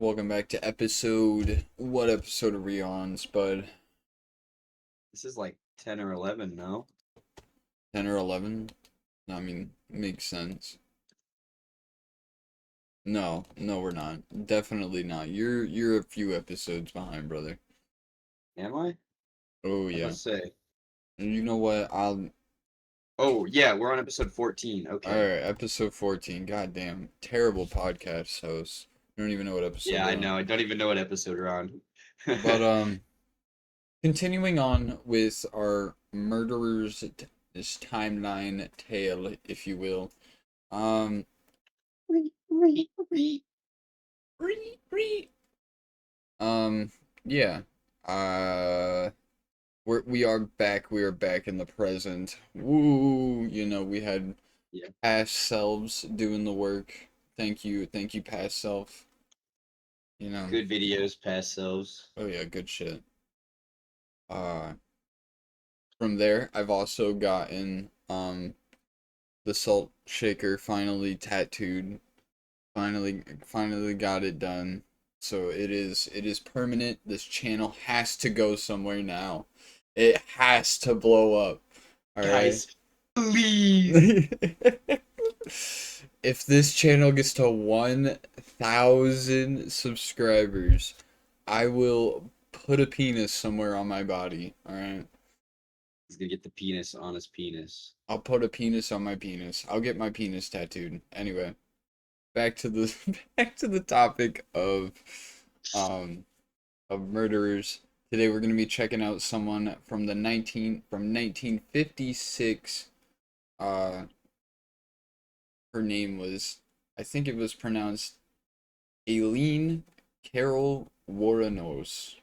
Welcome back to episode. What episode are we on, Spud? This is like 10 or 11, no? 10 or 11? I mean, makes sense. No, we're not. Definitely not. You're a few episodes behind, brother. Am I? Oh I yeah. must say. And you know what? Oh, yeah, we're on episode 14. All Okay. right, episode 14. Goddamn, terrible podcast host. I don't even know what episode Yeah, I we're on. know. I don't even know what episode we're on. But continuing on with our murderers this timeline tale, if you will. Um Um, yeah. Uh, we are back. We are back in the present. Woo! We had Yeah. past selves doing the work. Thank you, past self. Good videos, past selves. Oh yeah, good shit. Uh, from there, I've also gotten the salt shaker finally tattooed. Finally got it done. So it is permanent. This channel has to go somewhere now. It has to blow up. All right. Guys, please. If this channel gets to 1,000 subscribers, I will put a penis somewhere on my body. All right. He's gonna get the penis on his penis. I'll put a penis on my penis. I'll get my penis tattooed. Anyway, back to the back to the topic um of murderers. Today we're going to be checking out someone from 1956. Uh her name was, I think it was pronounced Aileen Carol Wuornos.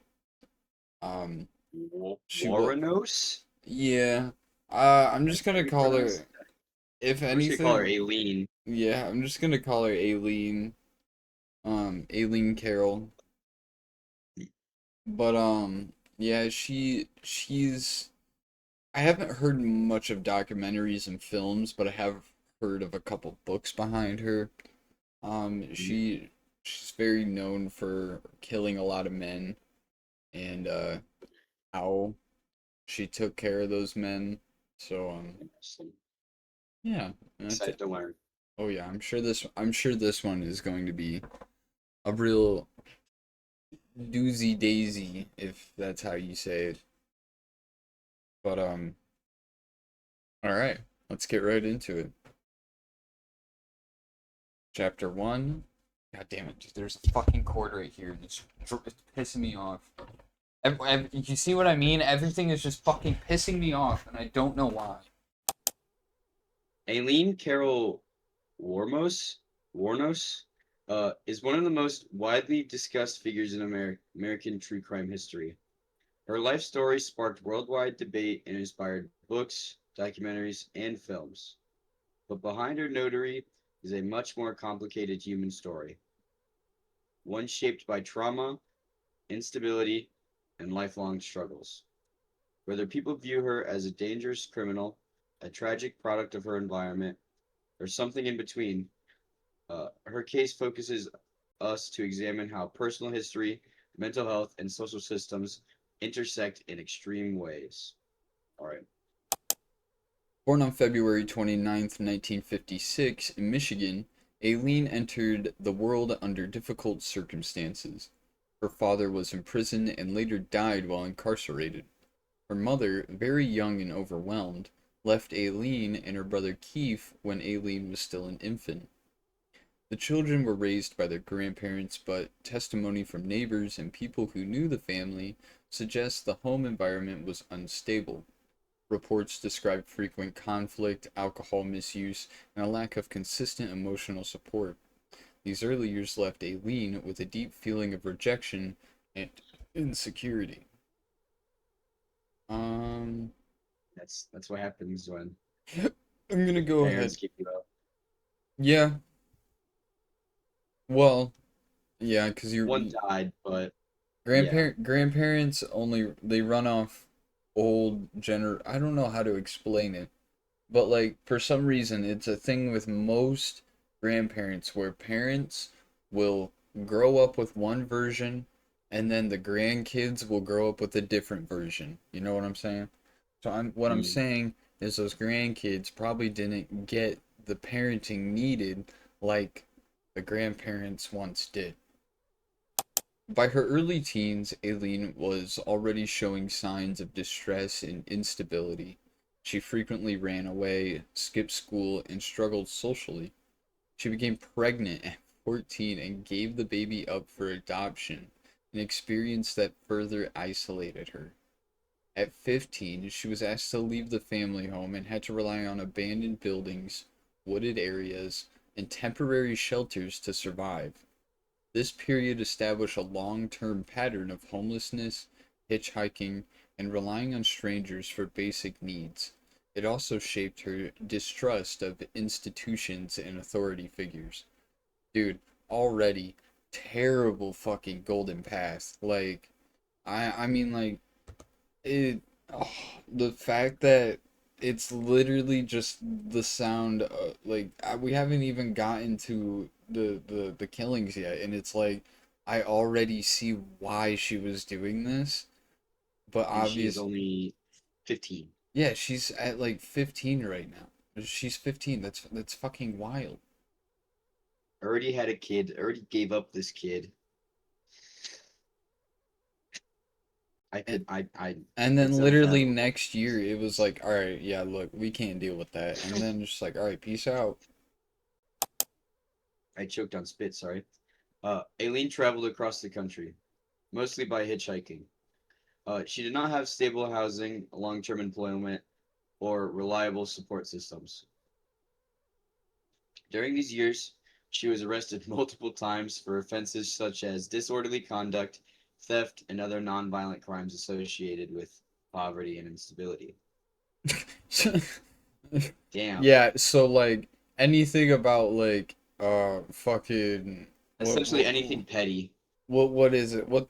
She was, Wuornos? yeah. I'm just That's how going to you call pronounce her, it? if I'm just gonna call her anything, Aileen. yeah, I'm just going to call her Aileen Aileen Carol. But yeah, she's I haven't heard much of documentaries and films, but I have heard of a couple books behind her. She's very known for killing a lot of men and how she took care of those men. So Interesting. yeah. Excited to learn. Oh yeah, I'm sure this one is going to be a real doozy daisy, if that's how you say it. But all right, let's get right into it. Chapter 1. God damn it, there's a fucking cord right here. It's pissing me off. You see what I mean? Everything is just fucking pissing me off, and I don't know why. Aileen Carol Wuornos, is one of the most widely discussed figures in American true crime history. Her life story sparked worldwide debate and inspired books, documentaries, and films. But behind her notary is a much more complicated human story, one shaped by trauma, instability, and lifelong struggles. Whether people view her as a dangerous criminal, a tragic product of her environment, or something in between, her case focuses us to examine how personal history, mental health, and social systems intersect in extreme ways. All right. Born on February 29th, 1956, in Michigan, Aileen entered the world under difficult circumstances. Her father was imprisoned and later died while incarcerated. Her mother, very young and overwhelmed, left Aileen and her brother Keith when Aileen was still an infant. The children were raised by their grandparents, but testimony from neighbors and people who knew the family suggests the home environment was unstable. Reports describe frequent conflict, alcohol misuse, and a lack of consistent emotional support. These early years left Aileen with a deep feeling of rejection and insecurity. Um, That's what happens when I'm gonna your go ahead. parents give you up. Yeah, well, yeah, because your One died, but yeah. grandparents only they run off I don't know how to explain it, but like for some reason it's a thing with most grandparents where parents will grow up with one version, and then the grandkids will grow up with a different version. You know what I'm saying? So what I'm Mm. saying is those grandkids probably didn't get the parenting needed like the grandparents once did. By her early teens, Aileen was already showing signs of distress and instability. She frequently ran away, skipped school, and struggled socially. She became pregnant at 14 and gave the baby up for adoption, an experience that further isolated her. At 15, she was asked to leave the family home and had to rely on abandoned buildings, wooded areas, and temporary shelters to survive. This period established a long-term pattern of homelessness, hitchhiking, and relying on strangers for basic needs. It also shaped her distrust of institutions and authority figures. Dude, already terrible fucking golden path. Like I mean like it oh, the fact that it's literally just the sound like we haven't even gotten to the killings yet, and it's like I already see why she was doing this, but And she is obvious only 15. yeah, she's at like 15 right now. She's 15. That's fucking wild. Already had a kid, already gave up this kid. I And could, I, and then it's literally unfathomable. next year it was like, all right, yeah, look, we can't deal with that. And then just like, all right, peace out. I choked on spit, sorry. Aileen traveled across the country, mostly by hitchhiking. She did not have stable housing, long-term employment, or reliable support systems. During these years, she was arrested multiple times for offenses such as disorderly conduct, theft, and other nonviolent crimes associated with poverty and instability. Damn. Yeah, so like anything about like fucking what Essentially what anything petty. what is it? What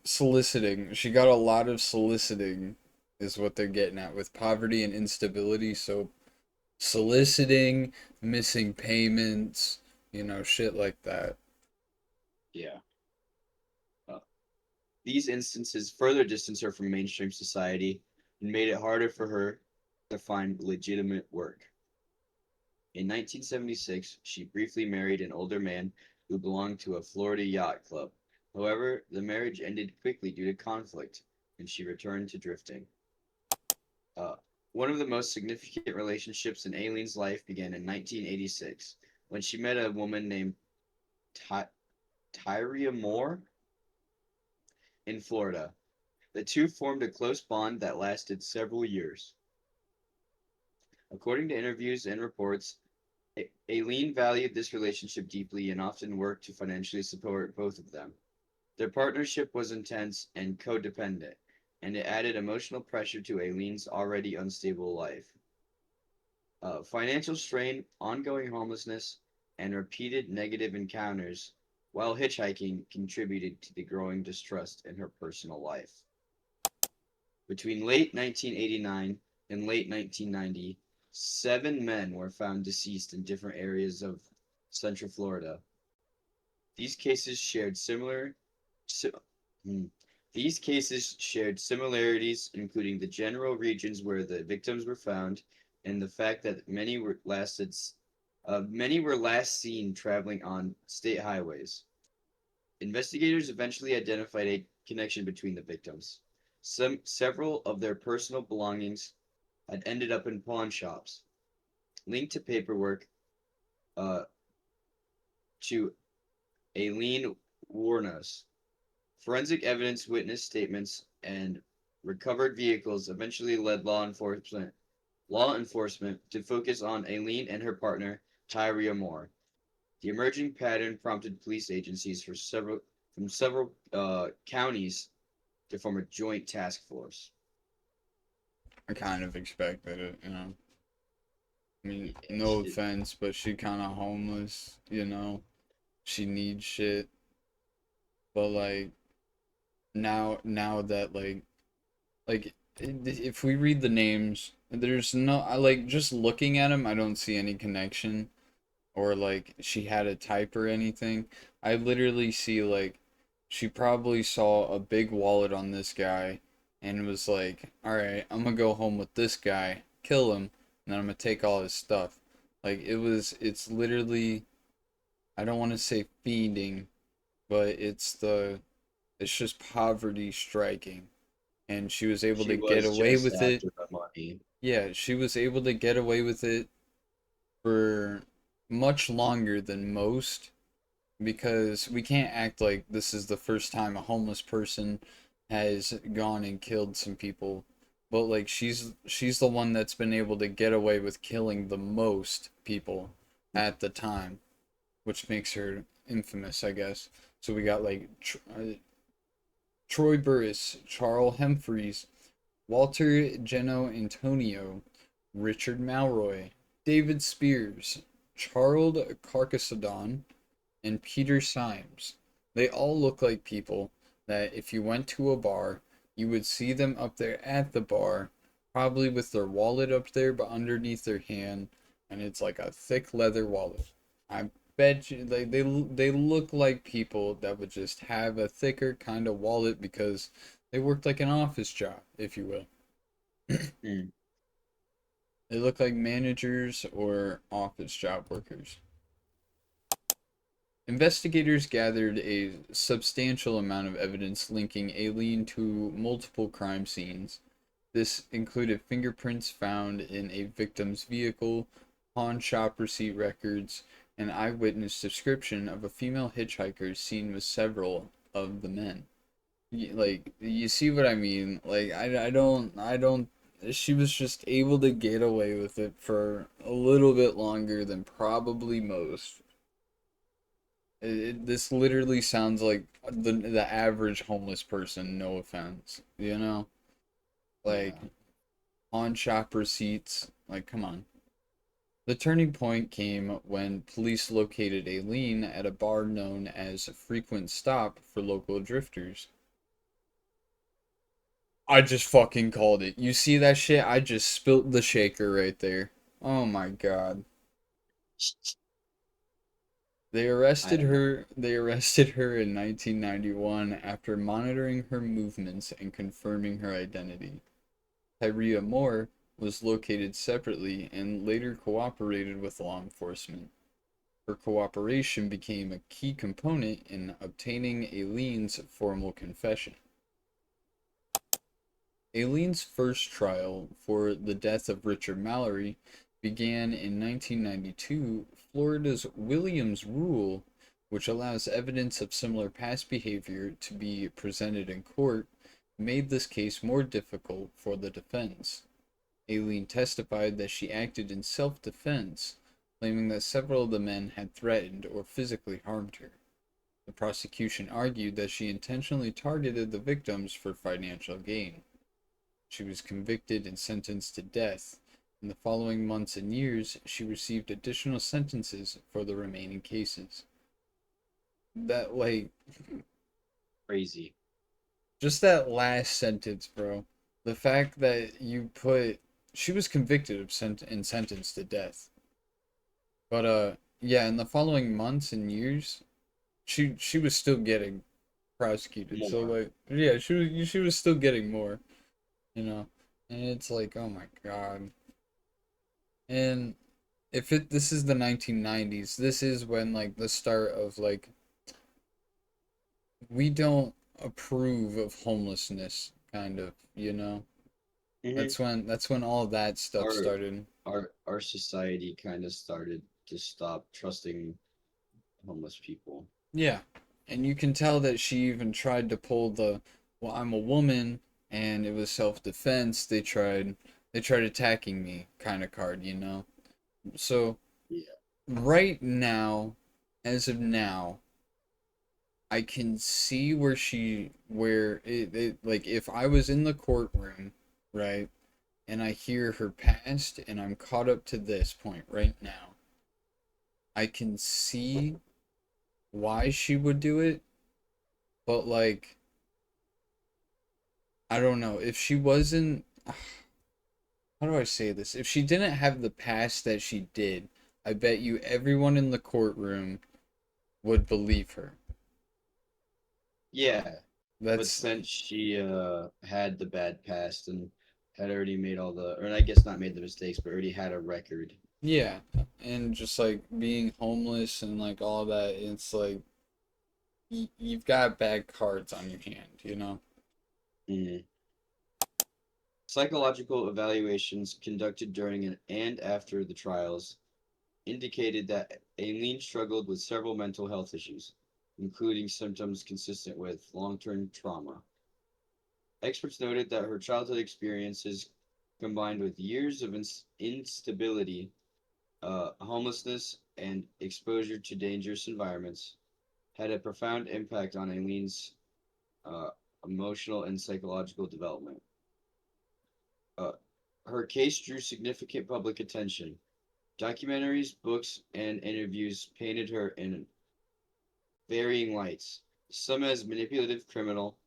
soliciting. She got a lot of soliciting is what they're getting at with poverty and instability. So soliciting, missing payments, shit like that. Yeah. Uh, these instances further distanced her from mainstream society and made it harder for her to find legitimate work. In 1976, she briefly married an older man who belonged to a Florida yacht club. However, the marriage ended quickly due to conflict, and she returned to drifting. Uh, one of the most significant relationships in Aileen's life began in 1986 when she met a woman named Ty- Tyria Moore in Florida. The two formed a close bond that lasted several years. According to interviews and reports, Aileen valued this relationship deeply and often worked to financially support both of them. Their partnership was intense and codependent, and it added emotional pressure to Aileen's already unstable life. Financial strain, ongoing homelessness, and repeated negative encounters while hitchhiking contributed to the growing distrust in her personal life. Between late 1989 and late 1990, 7 men were found deceased in different areas of Central Florida. These cases shared similar si- hmm. These cases shared similarities, including the general regions where the victims were found and the fact that many were last seen traveling on state highways. Investigators eventually identified a connection between the victims. Several of their personal belongings had ended up in pawn shops, linked to paperwork uh, to Aileen Wuornos. Forensic evidence, witness statements, and recovered vehicles eventually led law enforcement to focus on Aileen and her partner, Tyria Moore. The emerging pattern prompted police agencies from several counties to form a joint task force. I kind of expected it. I mean, Yeah, no offense, but she kind of homeless. She needs shit, but like now that like if we read the names, there's no I like just looking at them, I don't see any connection or like she had a type or anything. I literally see like she probably saw a big wallet on this guy and was like, "All right, I'm gonna go home with this guy, kill him, and then I'm gonna take all his stuff." Like it's literally, I don't want to say fiending, but it's just poverty striking. And she was able She to get was away just with it. after the money. Yeah, she was able to get away with it for much longer than most, because we can't act like this is the first time a homeless person has gone and killed some people. But like she's the one that's been able to get away with killing the most people at the time, which makes her infamous, I guess. So we got like Troy Burris, Charles Humphreys, Walter Geno Antonio, Richard Malroy, David Spears, Charles Carcassonne, and Peter Symes. They all look like people that if you went to a bar, you would see them up there at the bar, probably with their wallet up there but underneath their hand, and it's like a thick leather wallet. I bet you they look like people that would just have a thicker kind of wallet because they worked like an office job, if you will. Mm. They look like managers or office job workers. Investigators gathered a substantial amount of evidence linking Aileen to multiple crime scenes. This included fingerprints found in a victim's vehicle, pawn shop receipt records, and eyewitness description of a female hitchhiker seen with several of the men. Like, you see what I mean? Like, I don't. She was just able to get away with it for a little bit longer than probably most. This literally sounds like the average homeless person, no offense. You know? Like, Yeah. pawn shop receipts. Like, come on. The turning point came when police located Aileen at a bar known as Frequent Stop for local drifters. I just fucking called it. You see that shit? I just spilt the shaker right there. Oh my god. I don't know. They arrested her in 1991 after monitoring her movements and confirming her identity. Tyria Moore was located separately and later cooperated with law enforcement. Her cooperation became a key component in obtaining Aileen's formal confession. Aileen's first trial for the death of Richard Mallory began in 1992. Florida's Williams Rule, which allows evidence of similar past behavior to be presented in court, made this case more difficult for the defense. Aileen testified that she acted in self defense, claiming that several of the men had threatened or physically harmed her. The prosecution argued that she intentionally targeted the victims for financial gain. She was convicted and sentenced to death. In the following months and years, she received additional sentences for the remaining cases. That, like, Crazy. just that last sentence, bro. The fact that you put, she was convicted of and sentenced to death. But, yeah, in the following months and years, she was still getting prosecuted. So, More. like, yeah, she was still getting more, you know? And it's like, oh my God. And if it this is the 1990s, this is when like the start of like we don't approve of homelessness kind of, you know. Hmm. That's when all that stuff Our started. our society kind of started to stop trusting homeless people. Yeah. And you can tell that she even tried to pull the, well, I'm a woman and it was self-defense. They tried attacking me kind of card, you know. So Yeah. right now, as of now, I can see where it like if I was in the courtroom, right, and I hear her past and I'm caught up to this point right now, I can see why she would do it, but like I don't know, if she wasn't, how do I say this? If she didn't have the past that she did, I bet you everyone in the courtroom would believe her. Yeah, but That's since she had the bad past and had already made all the, or I guess not made the mistakes, but already had a record. yeah, and just like being homeless and like all that, it's like you've got bad cards on your hand, you know? Mm. Psychological evaluations conducted during and after the trials indicated that Aileen struggled with several mental health issues, including symptoms consistent with long-term trauma. Experts noted that her childhood experiences, combined with years of instability, homelessness, and exposure to dangerous environments, had a profound impact on Aileen's uh, emotional and psychological development. Uh, Her case drew significant public attention. Documentaries, books, and interviews painted her in varying lights, some as manipulative criminal,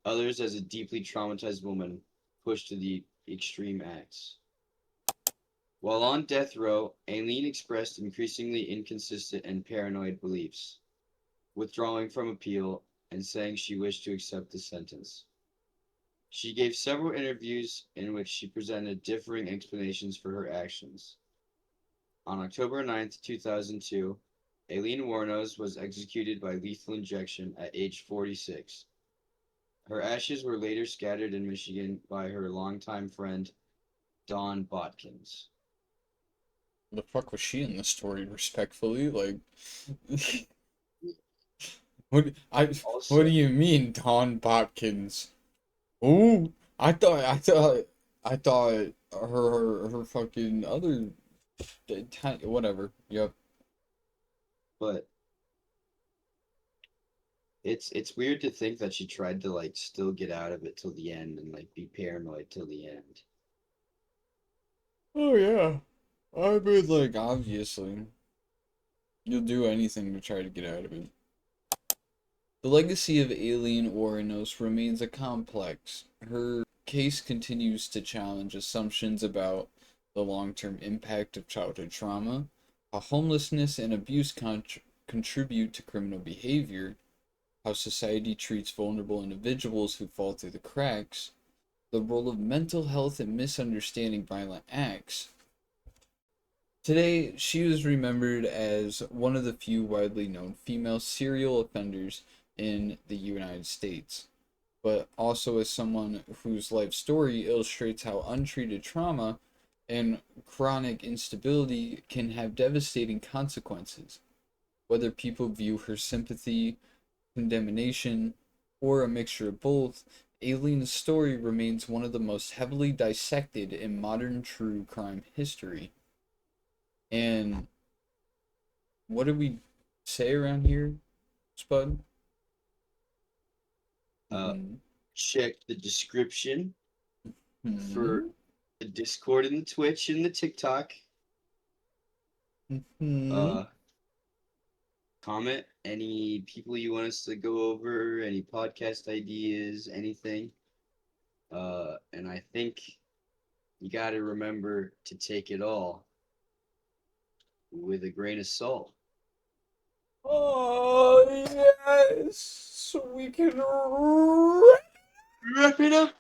others as a deeply traumatized woman pushed to the extreme acts. While on death row, Aileen expressed increasingly inconsistent and paranoid beliefs, withdrawing from appeal and saying she wished to accept the sentence. She gave several interviews in which she presented differing explanations for her actions. On October 9th, 2002, Aileen Wuornos was executed by lethal injection at age 46. Her ashes were later scattered in Michigan by her longtime friend, Don Botkins. The fuck was she in the story, respectfully? Like, what I what Also, do you mean, Don Bopkins? Ooh, I thought her fucking other whatever. Yep. but it's weird to think that she tried to like still get out of it till the end and like be paranoid till the end. Oh yeah. I mean, like obviously, you'll do anything to try to get out of it. The legacy of Aileen Wuornos remains a complex. Her case continues to challenge assumptions about the long-term impact of childhood trauma, how homelessness and abuse contribute to criminal behavior, how society treats vulnerable individuals who fall through the cracks, the role of mental health in misunderstanding violent acts. Today, she is remembered as one of the few widely known female serial offenders in the United States, but also as someone whose life story illustrates how untreated trauma and chronic instability can have devastating consequences. Whether people view her sympathy, condemnation, or a mixture of both, Aileen's story remains one of the most heavily dissected in modern true crime history. And what did we say around here, Spud? Uh, Mm-hmm. Check the description for Mm-hmm. the Discord and the Twitch and the TikTok. Mm-hmm. Uh, Comment any people you want us to go over, any podcast ideas, anything. And I think you got to remember to take it all with a grain of salt. Oh, yes! We can Wrap it up.